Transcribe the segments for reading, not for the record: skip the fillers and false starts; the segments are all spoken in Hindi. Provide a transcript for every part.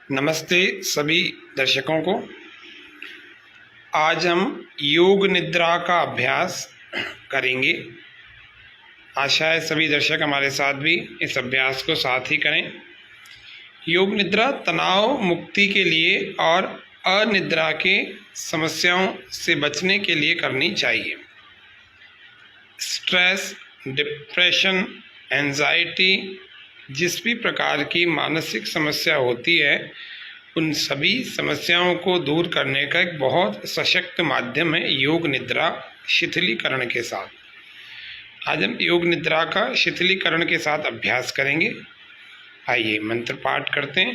नमस्ते सभी दर्शकों को। आज हम योग निद्रा का अभ्यास करेंगे। आशा है सभी दर्शक हमारे साथ भी इस अभ्यास को साथ ही करें। योग निद्रा तनाव मुक्ति के लिए और अनिद्रा के समस्याओं से बचने के लिए करनी चाहिए। स्ट्रेस, डिप्रेशन, एंजाइटी, जिस भी प्रकार की मानसिक समस्या होती है, उन सभी समस्याओं को दूर करने का एक बहुत सशक्त माध्यम है योग निद्रा शिथिलीकरण के साथ। आज हम योग निद्रा का शिथिलीकरण के साथ अभ्यास करेंगे। आइए मंत्र पाठ करते हैं।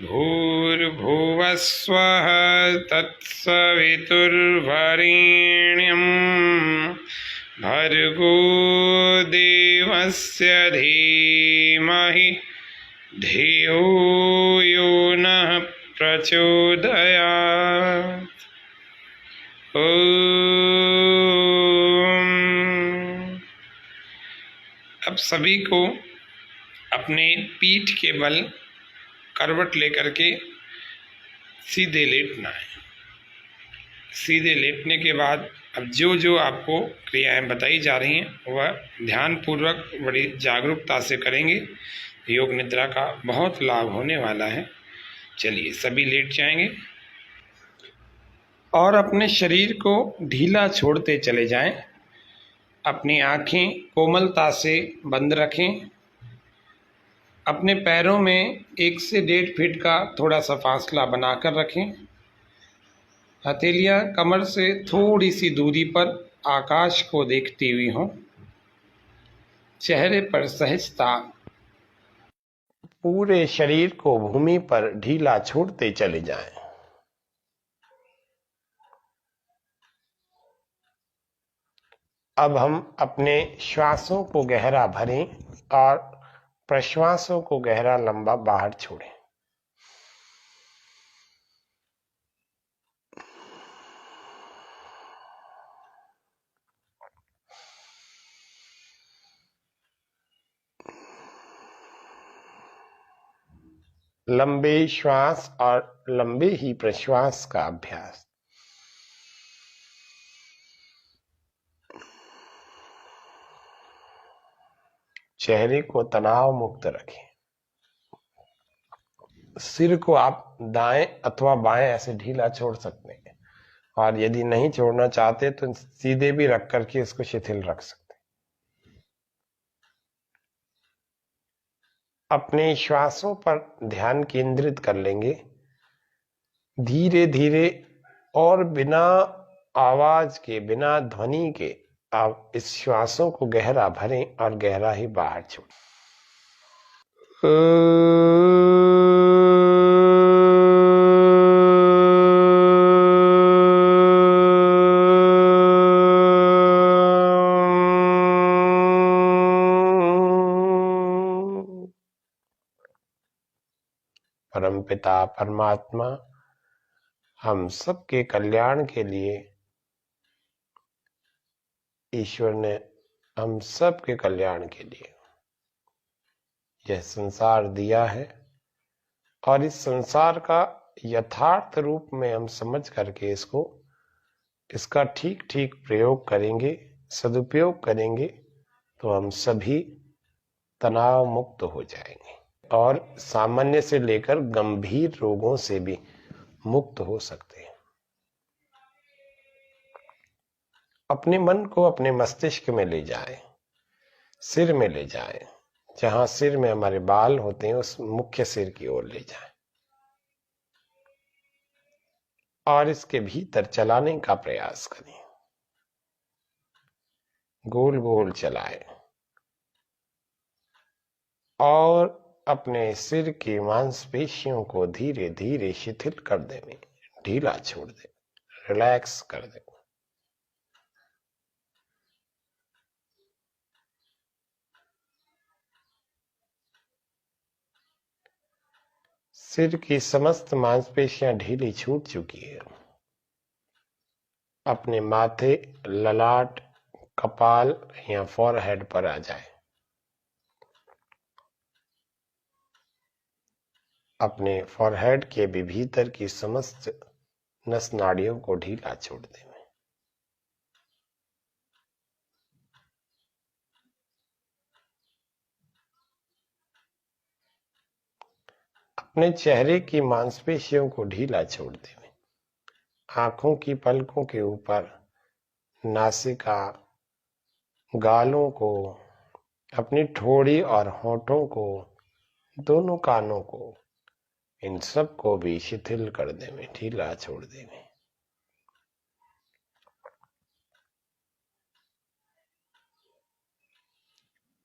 भूर्भुवस्वः तत्सवितुर्वरेण्यं भर्गो देवस्य धीमहि धियो यो नः प्रचोदयात्। ओम। अब सभी को अपने पीठ के बल करवट लेकर के सीधे लेटना है। सीधे लेटने के बाद अब जो जो आपको क्रियाएं बताई जा रही हैं वह ध्यानपूर्वक बड़ी जागरूकता से करेंगे। योग निद्रा का बहुत लाभ होने वाला है। चलिए सभी लेट जाएंगे और अपने शरीर को ढीला छोड़ते चले जाएं। अपनी आंखें कोमलता से बंद रखें। अपने पैरों में 1 से 1.5 फीट का थोड़ा सा फासला बनाकर रखें। हथेलियां कमर से थोड़ी सी दूरी पर आकाश को देखती हुई हों। चेहरे पर सहजता। पूरे शरीर को भूमि पर ढीला छोड़ते चले जाएं। अब हम अपने श्वासों को गहरा भरें और प्रश्वासों को गहरा लंबा बाहर छोड़ें। लंबे श्वास और लंबे ही प्रश्वास का अभ्यास। चेहरे को तनाव मुक्त रखें। सिर को आप दाएं अथवा बाएं ऐसे ढीला छोड़ सकते हैं, और यदि नहीं छोड़ना चाहते तो सीधे भी रख करके इसको शिथिल रख सकते हैं। अपने श्वासों पर ध्यान केंद्रित कर लेंगे। धीरे धीरे और बिना आवाज के, बिना ध्वनि के आप इस श्वासों को गहरा भरें और गहरा ही बाहर छोड़ें। परमपिता परमात्मा हम सबके कल्याण के लिए, ईश्वर ने हम सबके कल्याण के लिए यह संसार दिया है, और इस संसार का यथार्थ रूप में हम समझ करके इसका ठीक ठीक प्रयोग करेंगे, सदुपयोग करेंगे, तो हम सभी तनाव मुक्त हो जाएंगे और सामान्य से लेकर गंभीर रोगों से भी मुक्त हो सकते हैं। अपने मन को अपने मस्तिष्क में ले जाएं, सिर में ले जाएं, जहां सिर में हमारे बाल होते हैं उस मुख्य सिर की ओर ले जाएं और इसके भीतर चलाने का प्रयास करें। गोल गोल चलाएं और अपने सिर की मांसपेशियों को धीरे धीरे शिथिल कर दें, ढीला छोड़ दें, रिलैक्स कर दें। सिर की समस्त मांसपेशियां ढीली छूट चुकी है। अपने माथे, ललाट, कपाल या फॉरहेड पर आ जाए। अपने फॉरहेड के भी भीतर की समस्त नस नाड़ियों को ढीला छोड़ दें। अपने चेहरे की मांसपेशियों को ढीला छोड़ दें। आंखों की पलकों के ऊपर, नासिका, गालों को, अपनी ठोड़ी और होठों को, दोनों कानों को, इन सब को भी शिथिल कर दें, ढीला छोड़ दें।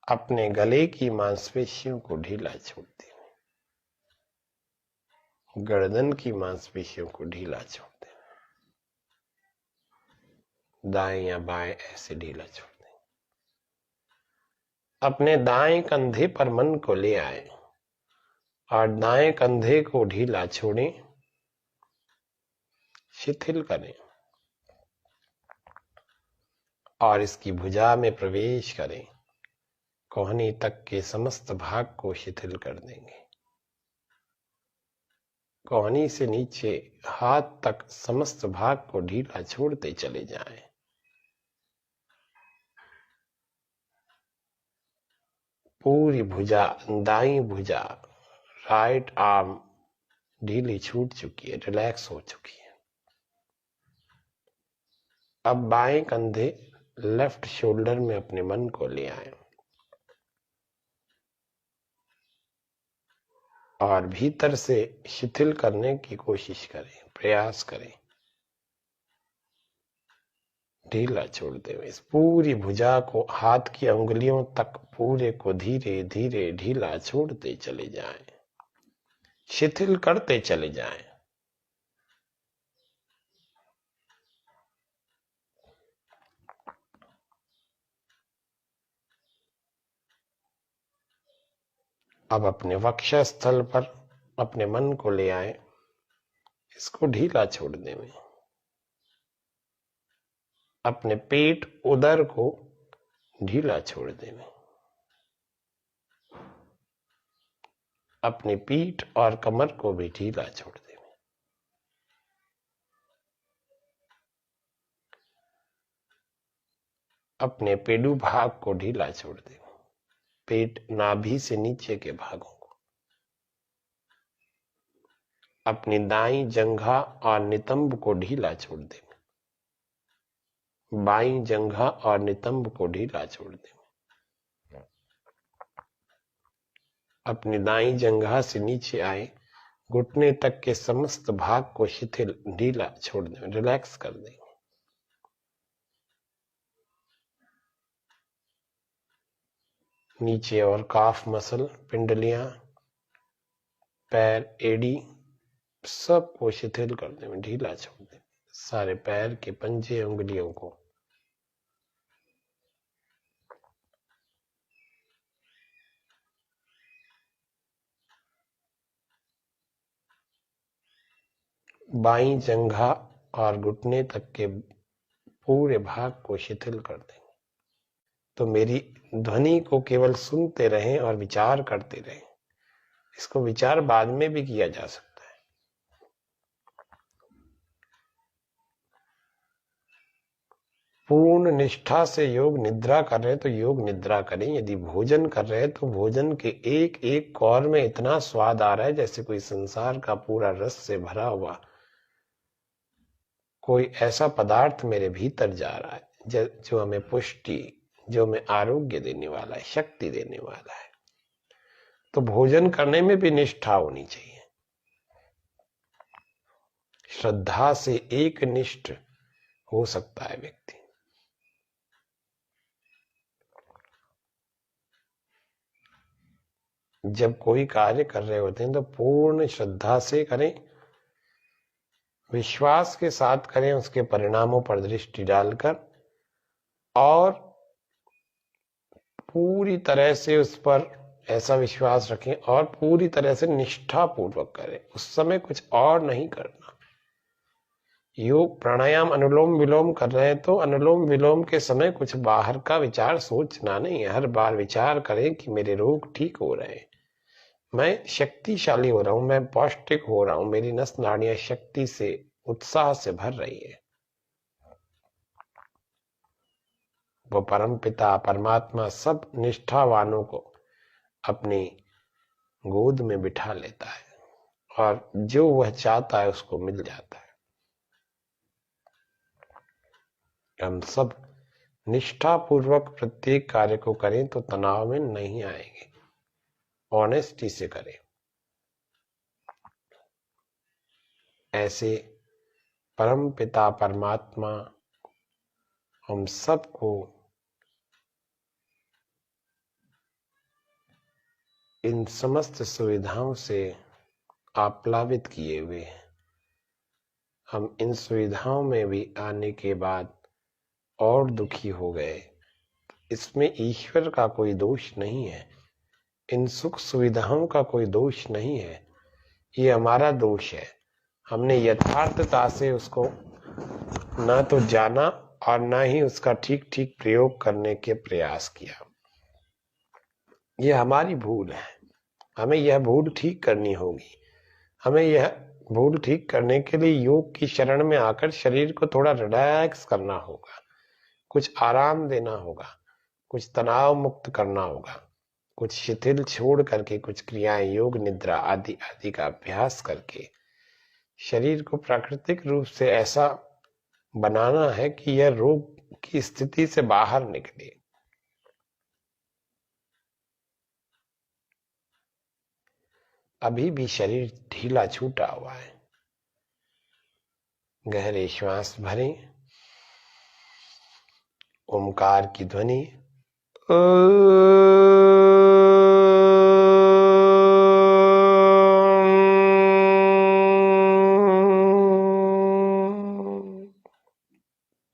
अपने गले की मांसपेशियों को ढीला छोड़ दें। गर्दन की मांसपेशियों को ढीला छोड़ दें। दाएं या बाएं ऐसे ढीला छोड़ दें। अपने दाएं कंधे पर मन को ले आए और दाएं कंधे को ढीला छोड़ें, शिथिल करें और इसकी भुजा में प्रवेश करें। कोहनी तक के समस्त भाग को शिथिल कर देंगे। कोहनी से नीचे हाथ तक समस्त भाग को ढीला छोड़ते चले जाएं। पूरी भुजा, दाईं भुजा, राइट आर्म ढीली छूट चुकी है, रिलैक्स हो चुकी है। अब बाएं कंधे, लेफ्ट शोल्डर में अपने मन को ले आए और भीतर से शिथिल करने की कोशिश करें, प्रयास करें। ढीला छोड़ते हुए इस पूरी भुजा को हाथ की उंगलियों तक पूरे को धीरे धीरे ढीला छोड़ते चले जाएं, शिथिल करते चले जाएं। अब अपने वक्षस्थल पर अपने मन को ले आए, इसको ढीला छोड़ दें। अपने पेट, उदर को ढीला छोड़ दें। अपनी पीठ और कमर को भी ढीला छोड़ दें। अपने पेडू भाग को ढीला छोड़ दें, पेट, नाभि से नीचे के भागों को। अपनी दाईं जंघा और नितंब को ढीला छोड़ दें, बाईं जंघा और नितंब को ढीला छोड़ दें। अपनी दाईं जंघा से नीचे आए घुटने तक के समस्त भाग को शिथिल, ढीला छोड़ दें, रिलैक्स कर दें। नीचे और काफ मसल, पिंडलियां, पैर, एड़ी, सबको शिथिल कर दें, ढीला छोड़ दें। सारे पैर के पंजे, उंगलियों को। बाईं जंघा और घुटने तक के पूरे भाग को शिथिल कर देंगे। तो मेरी ध्वनि को केवल सुनते रहें और विचार करते रहें। इसको विचार बाद में भी किया जा सकता है। पूर्ण निष्ठा से योग निद्रा कर रहे हैं तो योग निद्रा करें। यदि भोजन कर रहे हैं तो भोजन के एक एक कौर में इतना स्वाद आ रहा है जैसे कोई संसार का पूरा रस से भरा हुआ कोई ऐसा पदार्थ मेरे भीतर जा रहा है जो हमें पुष्टि, जो हमें आरोग्य देने वाला है, शक्ति देने वाला है। तो भोजन करने में भी निष्ठा होनी चाहिए। श्रद्धा से एक निष्ठ हो सकता है व्यक्ति। जब कोई कार्य कर रहे होते हैं तो पूर्ण श्रद्धा से करें, विश्वास के साथ करें, उसके परिणामों पर दृष्टि डालकर, और पूरी तरह से उस पर ऐसा विश्वास रखें और पूरी तरह से निष्ठा पूर्वक करें। उस समय कुछ और नहीं करना। योग प्राणायाम अनुलोम विलोम कर रहे हैं तो अनुलोम विलोम के समय कुछ बाहर का विचार सोचना नहीं है। हर बार विचार करें कि मेरे रोग ठीक हो रहे हैं, मैं शक्तिशाली हो रहा हूं, मैं पौष्टिक हो रहा हूं, मेरी नस नाड़ियां शक्ति से उत्साह से भर रही है। वो परम पिता परमात्मा सब निष्ठावानों को अपनी गोद में बिठा लेता है और जो वह चाहता है उसको मिल जाता है। हम सब निष्ठापूर्वक प्रत्येक कार्य को करें तो तनाव में नहीं आएंगे, ऑनेस्टी से करें। ऐसे परम पिता परमात्मा हम सबको इन समस्त सुविधाओं से आप्लावित किए हुए हैं। हम इन सुविधाओं में भी आने के बाद और दुखी हो गए। इसमें ईश्वर का कोई दोष नहीं है, इन सुख सुविधाओं का कोई दोष नहीं है, ये हमारा दोष है। हमने यथार्थता से उसको ना तो जाना और ना ही उसका ठीक ठीक प्रयोग करने के प्रयास किया। ये हमारी भूल है, हमें यह भूल ठीक करनी होगी। हमें यह भूल ठीक करने के लिए योग की शरण में आकर शरीर को थोड़ा रिलैक्स करना होगा, कुछ आराम देना होगा, कुछ तनाव मुक्त करना होगा, कुछ शिथिल छोड़ करके कुछ क्रियाएं योग निद्रा आदि आदि का अभ्यास करके शरीर को प्राकृतिक रूप से ऐसा बनाना है कि यह रोग की स्थिति से बाहर निकले। अभी भी शरीर ढीला छूटा हुआ है। गहरे श्वास भरें, ओमकार की ध्वनि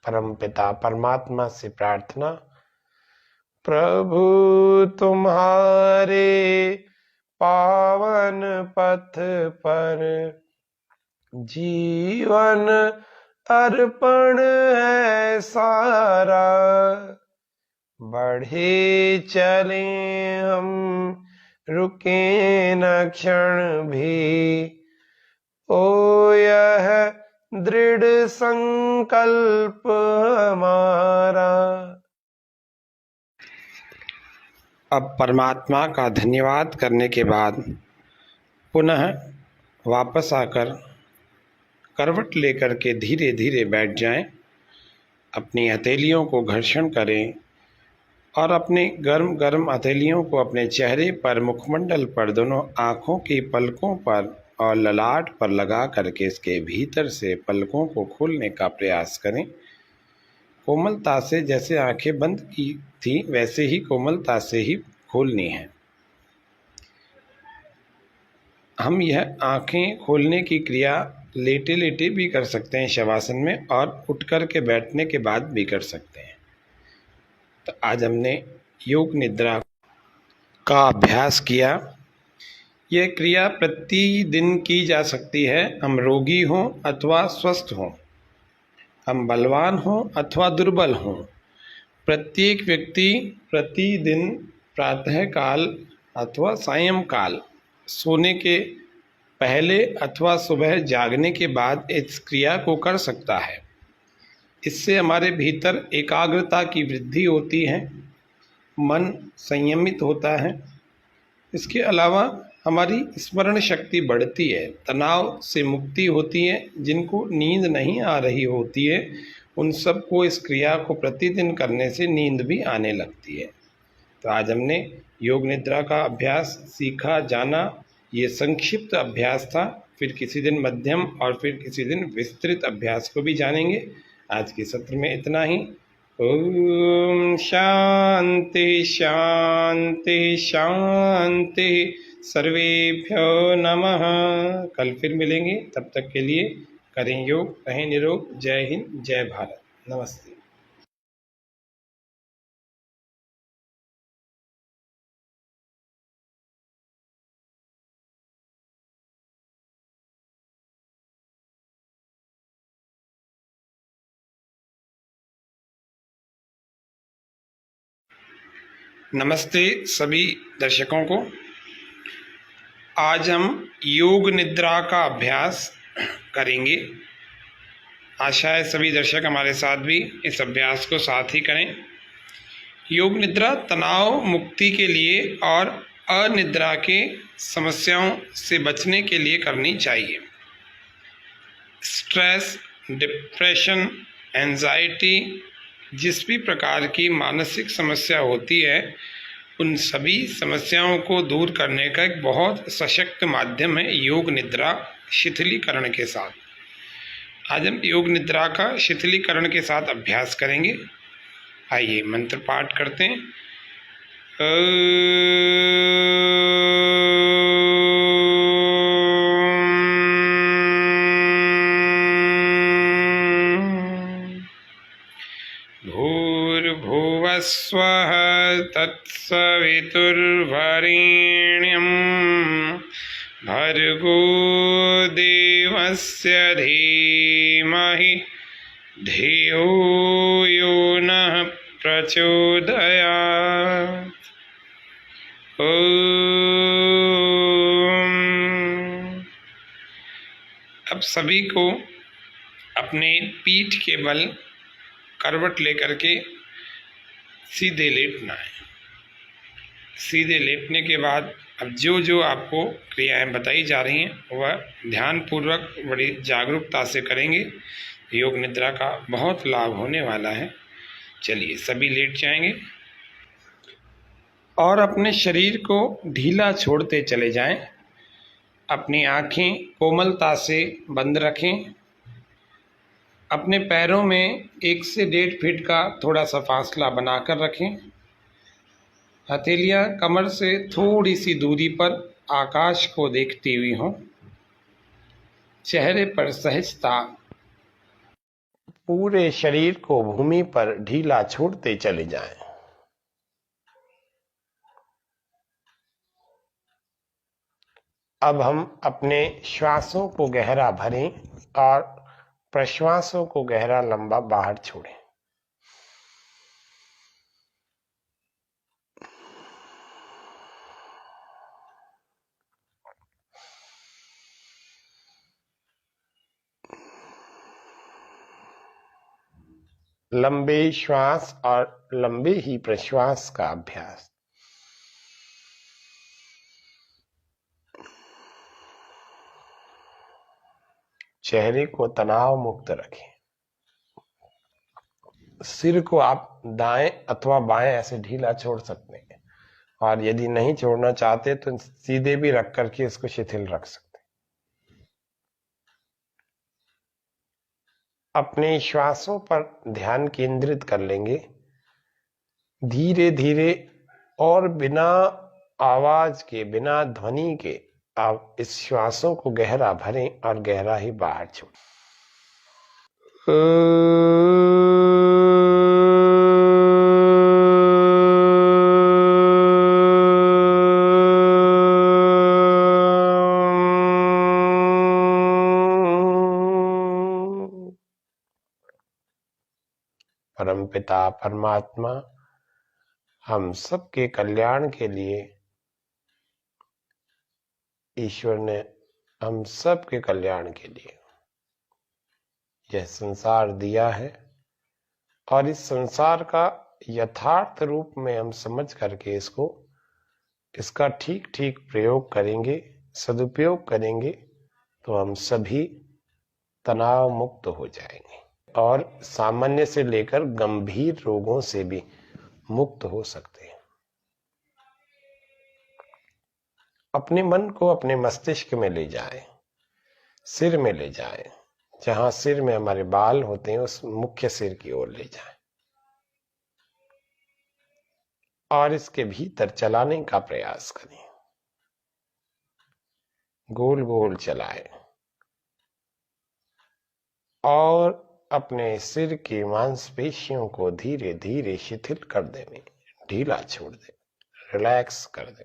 परम पिता परमात्मा से प्रार्थना, प्रभु तुम्हारे पावन पथ पर जीवन अर्पण है सारा, बढ़े चले हम रुके न क्षण भी, ओ यह दृढ़ संकल्प हमारा। अब परमात्मा का धन्यवाद करने के बाद पुनः वापस आकर करवट लेकर के धीरे धीरे बैठ जाएं, अपनी हथेलियों को घर्षण करें और अपने गर्म गर्म हथेलियों को अपने चेहरे पर, मुखमंडल पर, दोनों आँखों की पलकों पर और ललाट पर लगा करके इसके भीतर से पलकों को खोलने का प्रयास करें। कोमलता से, जैसे आंखें बंद की थी वैसे ही कोमलता से ही खोलनी है। हम यह आंखें खोलने की क्रिया लेटे लेटे भी कर सकते हैं शवासन में, और उठ कर के बैठने के बाद भी कर सकते हैं। तो आज हमने योग निद्रा का अभ्यास किया। यह क्रिया प्रतिदिन की जा सकती है, हम रोगी हों अथवा स्वस्थ हों, हम बलवान हों अथवा दुर्बल हों। प्रत्येक व्यक्ति प्रतिदिन प्रातःकाल अथवा सायंकाल सोने के पहले अथवा सुबह जागने के बाद इस क्रिया को कर सकता है। इससे हमारे भीतर एकाग्रता की वृद्धि होती है, मन संयमित होता है। इसके अलावा हमारी स्मरण शक्ति बढ़ती है, तनाव से मुक्ति होती है। जिनको नींद नहीं आ रही होती है उन सबको इस क्रिया को प्रतिदिन करने से नींद भी आने लगती है। तो आज हमने योग निद्रा का अभ्यास सीखा, जाना। ये संक्षिप्त अभ्यास था, फिर किसी दिन मध्यम और फिर किसी दिन विस्तृत अभ्यास को भी जानेंगे। आज के सत्र में इतना ही। ओम शांति शांति शांति, सर्वेभ्यो नमः। कल फिर मिलेंगे, तब तक के लिए करें योग, रहें निरोग। जय हिंद, जय भारत, नमस्ते। नमस्ते सभी दर्शकों को। आज हम योग निद्रा का अभ्यास करेंगे। आशा है सभी दर्शक हमारे साथ भी इस अभ्यास को साथ ही करें। योग निद्रा तनाव मुक्ति के लिए और अनिद्रा के समस्याओं से बचने के लिए करनी चाहिए। स्ट्रेस, डिप्रेशन, एंजाइटी, जिस भी प्रकार की मानसिक समस्या होती है, उन सभी समस्याओं को दूर करने का एक बहुत सशक्त माध्यम है योग निद्रा शिथिलीकरण के साथ। आज हम योग निद्रा का शिथिलीकरण के साथ अभ्यास करेंगे। आइए मंत्र पाठ करते हैं। भूर्भुवस्वः तत्सवितुर्वरेण्यं भर्गो देवस्य धीमहि धियो यो नः प्रचोदयात्। ओम। अब सभी को अपने पीठ के बल करवट लेकर के सीधे लेटना है। सीधे लेटने के बाद अब जो जो आपको क्रियाएं बताई जा रही हैं वह ध्यानपूर्वक बड़ी जागरूकता से करेंगे। योग निद्रा का बहुत लाभ होने वाला है। चलिए सभी लेट जाएंगे और अपने शरीर को ढीला छोड़ते चले जाएं। अपनी आंखें कोमलता से बंद रखें। अपने पैरों में 1 से 1.5 फीट का थोड़ा सा फासला बनाकर रखें। हथेलियां कमर से थोड़ी सी दूरी पर आकाश को देखती हुई हों। चेहरे पर सहजता। पूरे शरीर को भूमि पर ढीला छोड़ते चले जाएं। अब हम अपने श्वासों को गहरा भरें और प्रश्वासों को गहरा लंबा बाहर छोड़ें। लंबे श्वास और लंबे ही प्रश्वास का अभ्यास। चेहरे को तनाव मुक्त रखें। सिर को आप दाएं अथवा बाएं ऐसे ढीला छोड़ सकते हैं, और यदि नहीं छोड़ना चाहते तो सीधे भी रख करके इसको शिथिल रख सकते हैं। अपने श्वासों पर ध्यान केंद्रित कर लेंगे। धीरे धीरे और बिना आवाज के, बिना ध्वनि के आप इस श्वासों को गहरा भरें और गहरा ही बाहर छोड़ें। परमपिता परमात्मा हम सबके कल्याण के लिए, ईश्वर ने हम सबके कल्याण के लिए यह संसार दिया है, और इस संसार का यथार्थ रूप में हम समझ करके इसका ठीक ठीक प्रयोग करेंगे, सदुपयोग करेंगे, तो हम सभी तनाव मुक्त हो जाएंगे और सामान्य से लेकर गंभीर रोगों से भी मुक्त हो सकते हैं। अपने मन को अपने मस्तिष्क में ले जाएं, सिर में ले जाएं, जहां सिर में हमारे बाल होते हैं उस मुख्य सिर की ओर ले जाएं और इसके भीतर चलाने का प्रयास करें। गोल गोल चलाएं और अपने सिर की मांसपेशियों को धीरे धीरे शिथिल कर दें, ढीला छोड़ दें, रिलैक्स कर दें।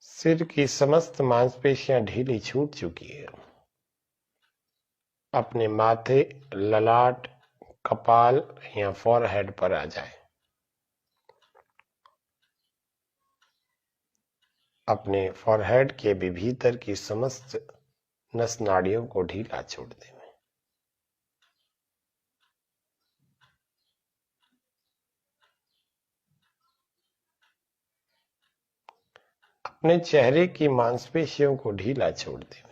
सिर की समस्त मांसपेशियां ढीली छूट चुकी है। अपने माथे, ललाट, कपाल या फॉरहेड पर आ जाए। अपने फॉरहेड के भी भीतर की समस्त नस नाड़ियों को ढीला छोड़ दें। अपने चेहरे की मांसपेशियों को ढीला छोड़ दें।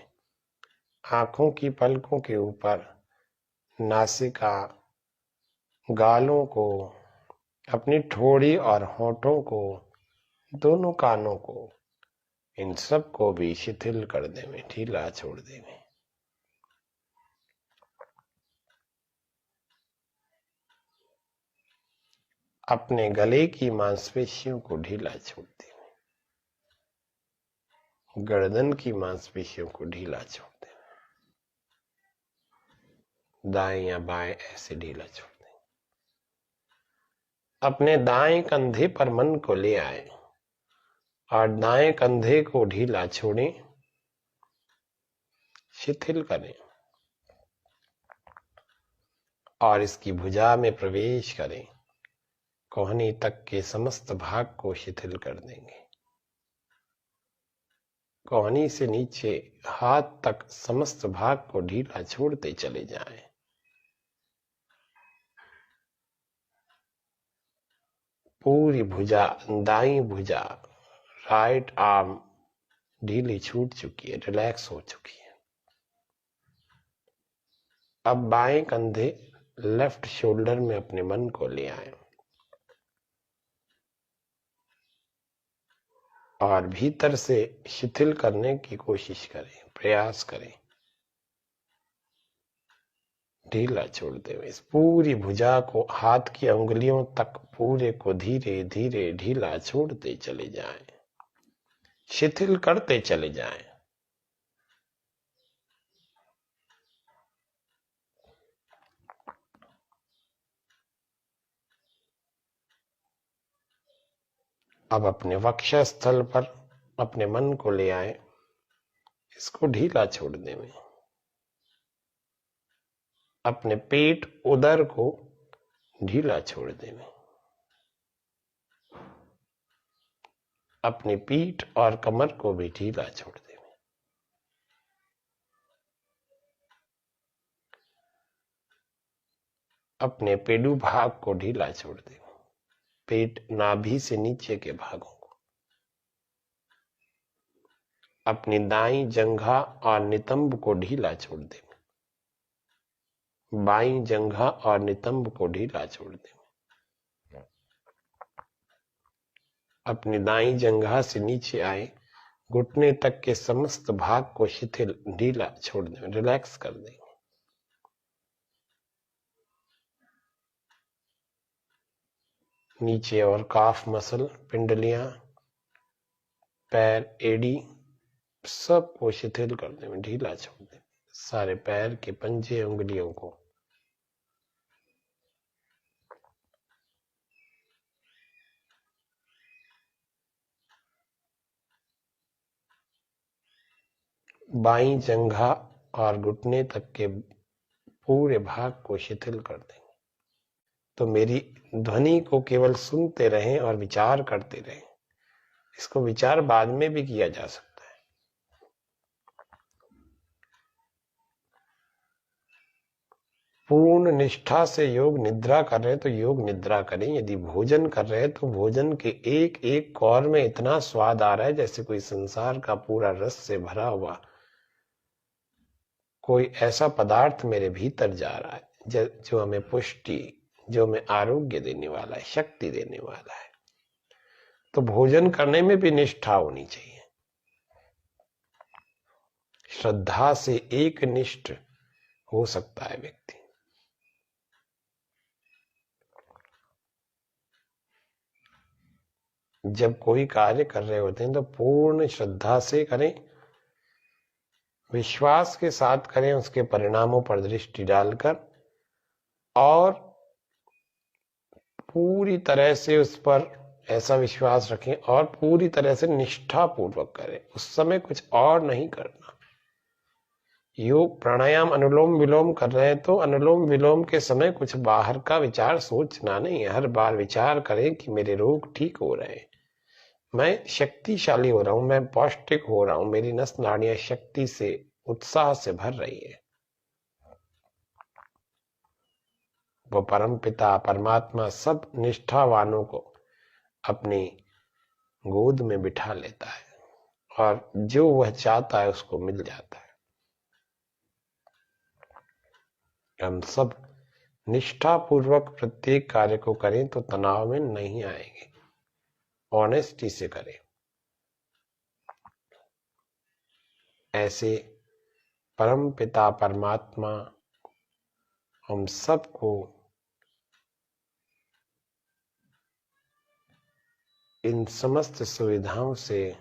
आंखों की पलकों के ऊपर, नासिका, गालों को, अपनी ठोड़ी और होठों को, दोनों कानों को, इन सब को भी शिथिल कर दें, ढीला छोड़ दें। अपने गले की मांसपेशियों को ढीला छोड़ दें। गर्दन की मांसपेशियों को ढीला छोड़ दें। दाएं या बाएं ऐसे ढीला छोड़ दें। अपने दाएं कंधे पर मन को ले आए और दाएं कंधे को ढीला छोड़ें, शिथिल करें और इसकी भुजा में प्रवेश करें। कोहनी तक के समस्त भाग को शिथिल कर देंगे। कोहनी से नीचे हाथ तक समस्त भाग को ढीला छोड़ते चले जाएं। पूरी भुजा, दाईं भुजा, राइट आर्म ढीली छूट चुकी है, रिलैक्स हो चुकी है। अब बाएं कंधे, लेफ्ट शोल्डर में अपने मन को ले आए और भीतर से शिथिल करने की कोशिश करें, प्रयास करें। ढीला छोड़ते हुए इस पूरी भुजा को हाथ की उंगलियों तक पूरे को धीरे धीरे ढीला छोड़ते चले जाएं, शिथिल करते चले जाएं। अब अपने वक्षस्थल पर अपने मन को ले आए, इसको ढीला छोड़ दें। अपने पेट, उदर को ढीला छोड़ दें। अपनी पीठ और कमर को भी ढीला छोड़ दें। अपने पेडू भाग को ढीला छोड़ दें, पेट, नाभि से नीचे के भागों को। अपनी दाईं जंघा और नितंब को ढीला छोड़ दें। बाईं जंघा और नितंब को ढीला छोड़ दें। अपनी दाईं जंघा से नीचे आए, घुटने तक के समस्त भाग को शिथिल, ढीला छोड़ दें, रिलैक्स कर दें। नीचे और काफ मसल, पिंडलियां, पैर, एड़ी, सब को शिथिल कर दें, ढीला छोड़ दें। सारे पैर के पंजे, उंगलियों को। बाईं जंघा और घुटने तक के पूरे भाग को शिथिल कर दें। तो मेरी ध्वनि को केवल सुनते रहें और विचार करते रहें। इसको विचार बाद में भी किया जा सकता है। पूर्ण निष्ठा से योग निद्रा कर रहे हैं तो योग निद्रा करें। यदि भोजन कर रहे हैं तो भोजन के एक एक कौर में इतना स्वाद आ रहा है जैसे कोई संसार का पूरा रस से भरा हुआ कोई ऐसा पदार्थ मेरे भीतर जा रहा है जो हमें पुष्टि, जो हमें आरोग्य देने वाला है, शक्ति देने वाला है। तो भोजन करने में भी निष्ठा होनी चाहिए। श्रद्धा से एक निष्ठ हो सकता है व्यक्ति। जब कोई कार्य कर रहे होते हैं तो पूर्ण श्रद्धा से करें, विश्वास के साथ करें, उसके परिणामों पर दृष्टि डालकर, और पूरी तरह से उस पर ऐसा विश्वास रखें और पूरी तरह से निष्ठा पूर्वक करें। उस समय कुछ और नहीं करना। योग प्राणायाम अनुलोम विलोम कर रहे हैं तो अनुलोम विलोम के समय कुछ बाहर का विचार सोचना नहीं है। हर बार विचार करें कि मेरे रोग ठीक हो रहे हैं, मैं शक्तिशाली हो रहा हूं, मैं पौष्टिक हो रहा हूं, मेरी नस नाड़ियां शक्ति से उत्साह से भर रही है। वो परम पिता परमात्मा सब निष्ठावानों को अपनी गोद में बिठा लेता है और जो वह चाहता है उसको मिल जाता है। हम सब निष्ठापूर्वक प्रत्येक कार्य को करें तो तनाव में नहीं आएंगे, ऑनेस्टी से करें। ऐसे परम पिता परमात्मा हम सबको इन समस्त सुविधाओं से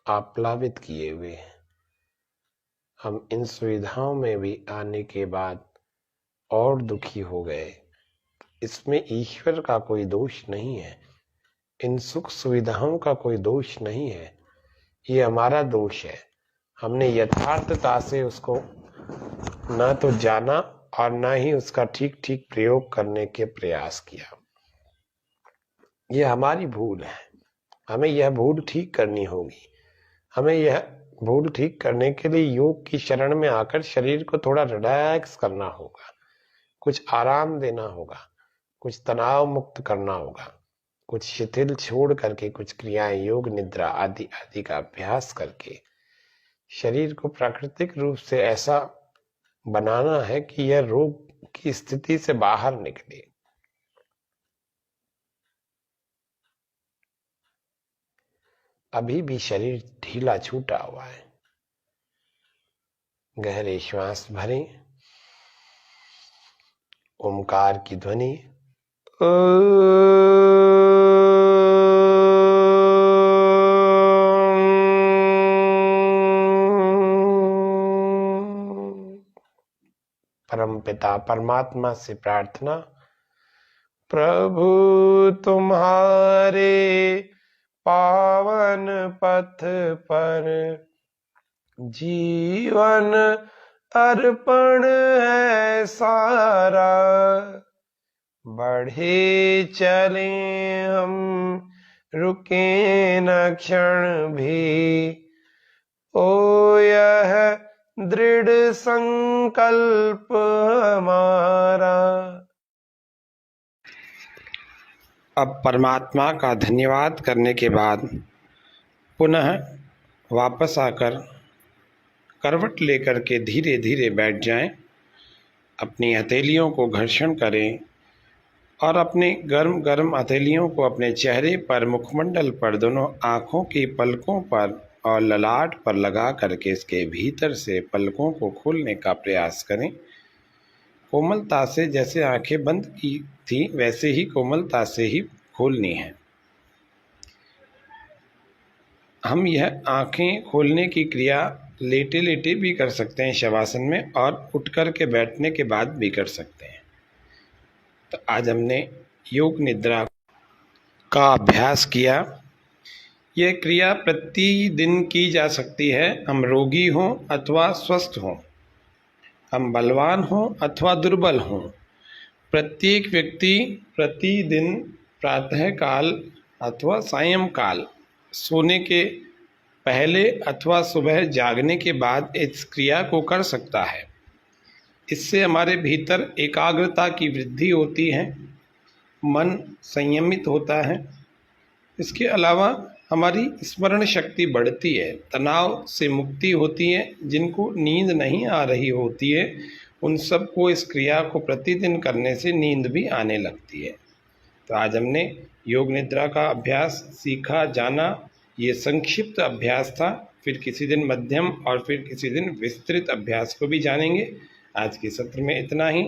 आप्लावित किए हुए हैं। हम इन सुविधाओं में भी आने के बाद और दुखी हो गए। इसमें ईश्वर का कोई दोष नहीं है, इन सुख सुविधाओं का कोई दोष नहीं है, ये हमारा दोष है। हमने यथार्थता से उसको ना तो जाना और ना ही उसका ठीक ठीक प्रयोग करने के प्रयास किया। ये हमारी भूल है, हमें यह भूल ठीक करनी होगी। हमें यह भूल ठीक करने के लिए योग की शरण में आकर शरीर को थोड़ा रिलैक्स करना होगा, कुछ आराम देना होगा, कुछ तनाव मुक्त करना होगा, कुछ शिथिल छोड़ करके कुछ क्रियाएं योग निद्रा आदि आदि का अभ्यास करके शरीर को प्राकृतिक रूप से ऐसा बनाना है कि यह रोग की स्थिति से बाहर निकले। अभी भी शरीर ढीला छूटा हुआ है। गहरे श्वास भरें, ओमकार की ध्वनि परम पिता परमात्मा से प्रार्थना, प्रभु तुम्हारे पावन पथ पर जीवन अर्पण है सारा, बढ़े चले हम रुके न क्षण भी, ओ यह दृढ़ संकल्प हमारा। अब परमात्मा का धन्यवाद करने के बाद पुनः वापस आकर करवट लेकर के धीरे धीरे बैठ जाएं, अपनी हथेलियों को घर्षण करें और अपने गर्म गर्म हथेलियों को अपने चेहरे पर, मुखमंडल पर, दोनों आँखों की पलकों पर और ललाट पर लगा करके इसके भीतर से पलकों को खोलने का प्रयास करें। कोमलता से, जैसे आंखें बंद की थी वैसे ही कोमलता से ही खोलनी है। हम यह आंखें खोलने की क्रिया लेटे लेटे भी कर सकते हैं शवासन में, और उठ कर के बैठने के बाद भी कर सकते हैं। तो आज हमने योग निद्रा का अभ्यास किया। यह क्रिया प्रतिदिन की जा सकती है, हम रोगी हों अथवा स्वस्थ हों, हम बलवान हों अथवा दुर्बल हों। प्रत्येक व्यक्ति प्रतिदिन प्रातःकाल अथवा सायंकाल सोने के पहले अथवा सुबह जागने के बाद इस क्रिया को कर सकता है। इससे हमारे भीतर एकाग्रता की वृद्धि होती है, मन संयमित होता है। इसके अलावा हमारी स्मरण शक्ति बढ़ती है, तनाव से मुक्ति होती है। जिनको नींद नहीं आ रही होती है उन सबको इस क्रिया को प्रतिदिन करने से नींद भी आने लगती है। तो आज हमने योग निद्रा का अभ्यास सीखा, जाना। ये संक्षिप्त अभ्यास था, फिर किसी दिन मध्यम और फिर किसी दिन विस्तृत अभ्यास को भी जानेंगे। आज के सत्र में इतना ही।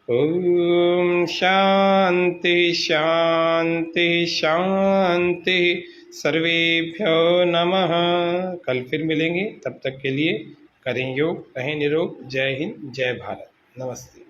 ओम शांति शांति शांति, सर्वेभ्यो नमः। कल फिर मिलेंगे, तब तक के लिए करें योग, रहें निरोग। जय हिंद, जय भारत, नमस्ते।